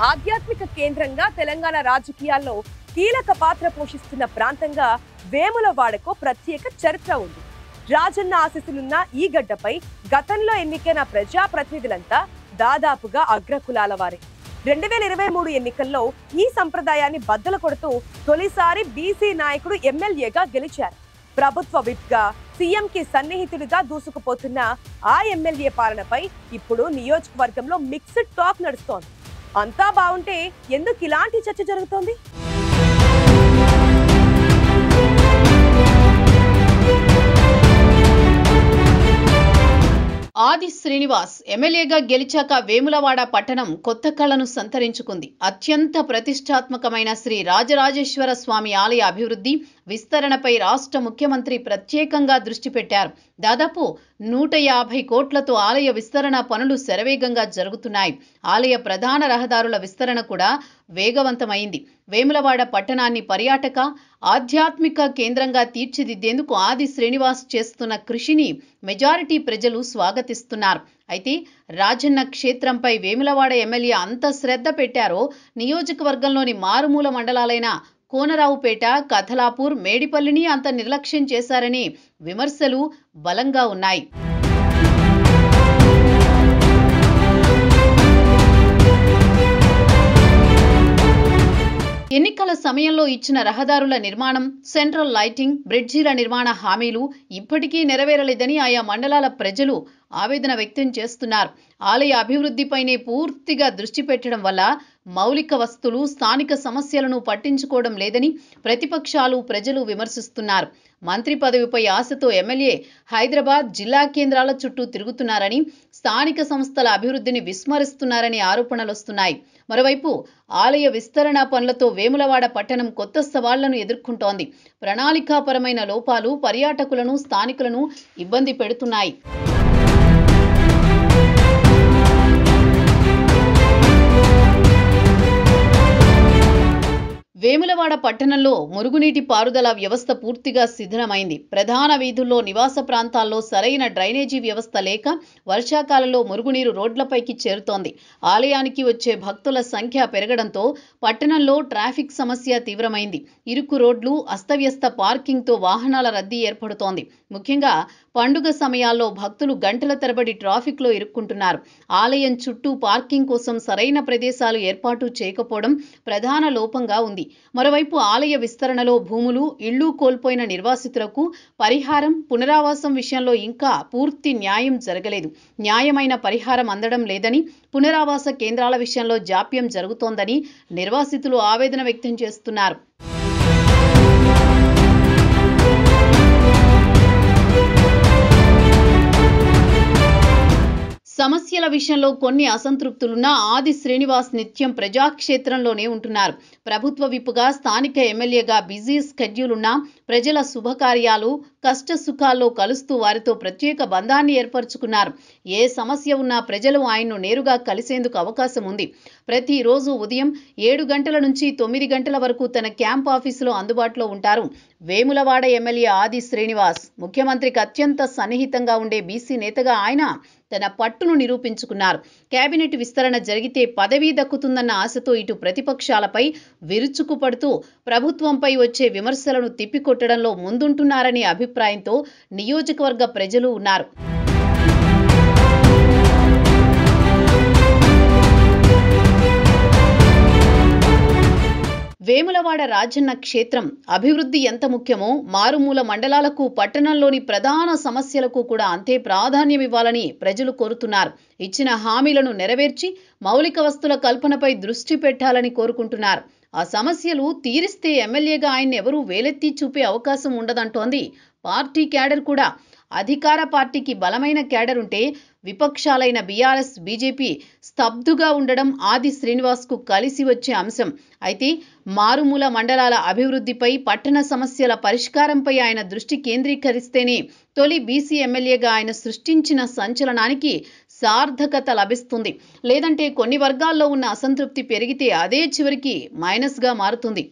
ఆధ్యాత్మిక కేంద్రంగా తెలంగాణ రాజకీయాల్లో కీలక పాత్ర పోషిస్తున్న ప్రాంతంగా వేములవాడకు ప్రత్యేక చరిత్ర ఉంది. రాజన్న ఆశీస్సులున్న ఈ గడ్డపై గతంలో ఎన్నికైన ప్రజాప్రతినిధులంతా దాదాపుగా అగ్రకులాల వారే. 2023 ఎన్నికల్లో ఈ సంప్రదాయాన్ని బద్దలు కొడుతూ తొలిసారి బీసీ నాయకుడు ఎమ్మెల్యేగా గెలిచారు. ప్రభుత్వ విప్గా సీఎంకి సన్నిహితుడిగా దూసుకుపోతున్న ఆ ఎమ్మెల్యే పాలనపై ఇప్పుడు నియోజకవర్గంలో మిక్స్డ్ టాక్ నడుస్తోంది. అంతా బాగుంటే ఎందుకు ఇలాంటి చర్చ జరుగుతోంది? ఆది శ్రీనివాస్ ఎమ్మెల్యేగా గెలిచాక వేములవాడ పట్టణం కొత్త కళను సంతరించుకుంది. అత్యంత ప్రతిష్టాత్మకమైన శ్రీ రాజరాజేశ్వర స్వామి ఆలయ అభివృద్ధి విస్తరణపై రాష్ట్ర ముఖ్యమంత్రి ప్రత్యేకంగా దృష్టి పెట్టారు. దాదాపు 150 కోట్లతో ఆలయ విస్తరణ పనులు శరవేగంగా జరుగుతున్నాయి. ఆలయ ప్రధాన రహదారుల విస్తరణ కూడా వేగవంతమైంది. వేములవాడ పట్టణాన్ని పర్యాటక ఆధ్యాత్మిక కేంద్రంగా తీర్చిదిద్దేందుకు ఆది శ్రీనివాస్ చేస్తున్న కృషిని మెజారిటీ ప్రజలు స్వాగతిస్తున్నారు. అయితే రాజన్న క్షేత్రంపై వేములవాడ ఎమ్మెల్యే అంత శ్రద్ధ పెట్టారో నియోజకవర్గంలోని మారుమూల మండలాలైన కోనరావుపేట, కథలాపూర్, మేడిపల్లిని అంత నిర్లక్ష్యం చేశారని విమర్శలు బలంగా ఉన్నాయి. ఎన్నికల సమయంలో ఇచ్చిన రహదారుల నిర్మాణం, సెంట్రల్ లైటింగ్, బ్రిడ్జీల నిర్మాణ హామీలు ఇప్పటికీ నెరవేరలేదని ఆయా మండలాల ప్రజలు ఆవేదన వ్యక్తం చేస్తున్నారు. ఆలయ అభివృద్ధిపైనే పూర్తిగా దృష్టి పెట్టడం వల్ల మౌలిక వస్తువులు, స్థానిక సమస్యలను పట్టించుకోవడం లేదని ప్రతిపక్షాలు, ప్రజలు విమర్శిస్తున్నారు. మంత్రి పదవిపై ఆశతో ఎమ్మెల్యే హైదరాబాద్ జిల్లా కేంద్రాల చుట్టూ తిరుగుతున్నారని, స్థానిక సంస్థల అభివృద్ధిని విస్మరిస్తున్నారని ఆరోపణలొస్తున్నాయి. మరోవైపు ఆలయ విస్తరణ పనులతో వేములవాడ పట్టణం కొత్త సవాళ్లను ఎదుర్కొంటోంది. ప్రణాళికాపరమైన లోపాలు పర్యాటకులను, స్థానికులను ఇబ్బంది పెడుతున్నాయి. వేములవాడ పట్టణంలో మురుగునీటి పారుదల వ్యవస్థ పూర్తిగా శిథిలమైంది. ప్రధాన వీధుల్లో, నివాస ప్రాంతాల్లో సరైన డ్రైనేజీ వ్యవస్థ లేక వర్షాకాలంలో మురుగునీరు రోడ్లపైకి చేరుతోంది. ఆలయానికి వచ్చే భక్తుల సంఖ్య పెరగడంతో పట్టణంలో ట్రాఫిక్ సమస్య తీవ్రమైంది. ఇరుకు రోడ్లు, అస్తవ్యస్త పార్కింగ్తో వాహనాల రద్దీ ఏర్పడుతోంది. ముఖ్యంగా పండుగ సమయాల్లో భక్తులు గంటల తరబడి ట్రాఫిక్లో ఇరుక్కుంటున్నారు. ఆలయం చుట్టూ పార్కింగ్ కోసం సరైన ప్రదేశాలు ఏర్పాటు చేయకపోవడం ప్రధాన లోపంగా ఉంది. మరోవైపు ఆలయ విస్తరణలో భూములు, ఇళ్లు కోల్పోయిన నిర్వాసితులకు పరిహారం, పునరావాసం విషయంలో ఇంకా పూర్తి న్యాయం జరగలేదు. న్యాయమైన పరిహారం అందడం లేదని, పునరావాస కేంద్రాల విషయంలో జాప్యం జరుగుతోందని నిర్వాసితులు ఆవేదన వ్యక్తం చేస్తున్నారు. సమస్యల విషయంలో కొన్ని అసంతృప్తులున్నా ఆది శ్రీనివాస్ నిత్యం ప్రజాక్షేత్రంలోనే ఉంటున్నారు. ప్రభుత్వ విప్పుగా, స్థానిక ఎమ్మెల్యేగా బిజీ స్కెడ్యూల్ ఉన్నా ప్రజల శుభకార్యాలు, కష్ట సుఖాల్లో కలుస్తూ వారితో ప్రత్యేక బంధాన్ని ఏర్పరచుకున్నారు. ఏ సమస్య ఉన్నా ప్రజలు ఆయన్ను నేరుగా కలిసేందుకు అవకాశం ఉంది. ప్రతిరోజు ఉదయం 7 గంటల నుంచి 9 గంటల వరకు తన క్యాంప్ ఆఫీసులో అందుబాటులో ఉంటారు వేములవాడ ఎమ్మెల్యే ఆది శ్రీనివాస్. ముఖ్యమంత్రికి అత్యంత సన్నిహితంగా ఉండే బీసీ నేతగా ఆయన తన పట్టును నిరూపించుకున్నారు. కేబినెట్ విస్తరణ జరిగితే పదవీ దక్కుతుందన్న ఆశతో ఇటు ప్రతిపక్షాలపై విరుచుకుపడుతూ ప్రభుత్వంపై వచ్చే విమర్శలను తిప్పికొట్టడంలో ముందుంటున్నారనే అభిప్రాయంతో నియోజకవర్గ ప్రజలు ఉన్నారు. వేములవాడ రాజన్న క్షేత్రం అభివృద్ధి ఎంత ముఖ్యమో మారుమూల మండలాలకు, పట్టణంలోని ప్రధాన సమస్యలకు కూడా అంతే ప్రాధాన్యం ఇవ్వాలని ప్రజలు కోరుతున్నారు. ఇచ్చిన హామీలను నెరవేర్చి మౌలిక వస్తువుల కల్పనపై దృష్టి పెట్టాలని కోరుకుంటున్నారు. ఆ సమస్యలు తీరిస్తే ఎమ్మెల్యేగా ఆయన్ని ఎవరూ వేలెత్తి చూపే అవకాశం ఉండదంటోంది పార్టీ క్యాడర్ కూడా. అధికార పార్టీకి బలమైన క్యాడర్ ఉంటే విపక్షాలైన బీఆర్ఎస్, బీజేపీ స్తబ్దుగా ఉండడం ఆది శ్రీనివాస్కు కలిసి వచ్చే అంశం. అయితే మారుమూల మండలాల అభివృద్ధిపై, పట్టణ సమస్యల పరిష్కారంపై ఆయన దృష్టి కేంద్రీకరిస్తేనే తొలి బీసీ ఎమ్మెల్యేగా ఆయన సృష్టించిన సంచలనానికి సార్థకత లభిస్తుంది. లేదంటే కొన్ని వర్గాల్లో ఉన్న అసంతృప్తి పెరిగితే అదే చివరికి మైనస్గా మారుతుంది.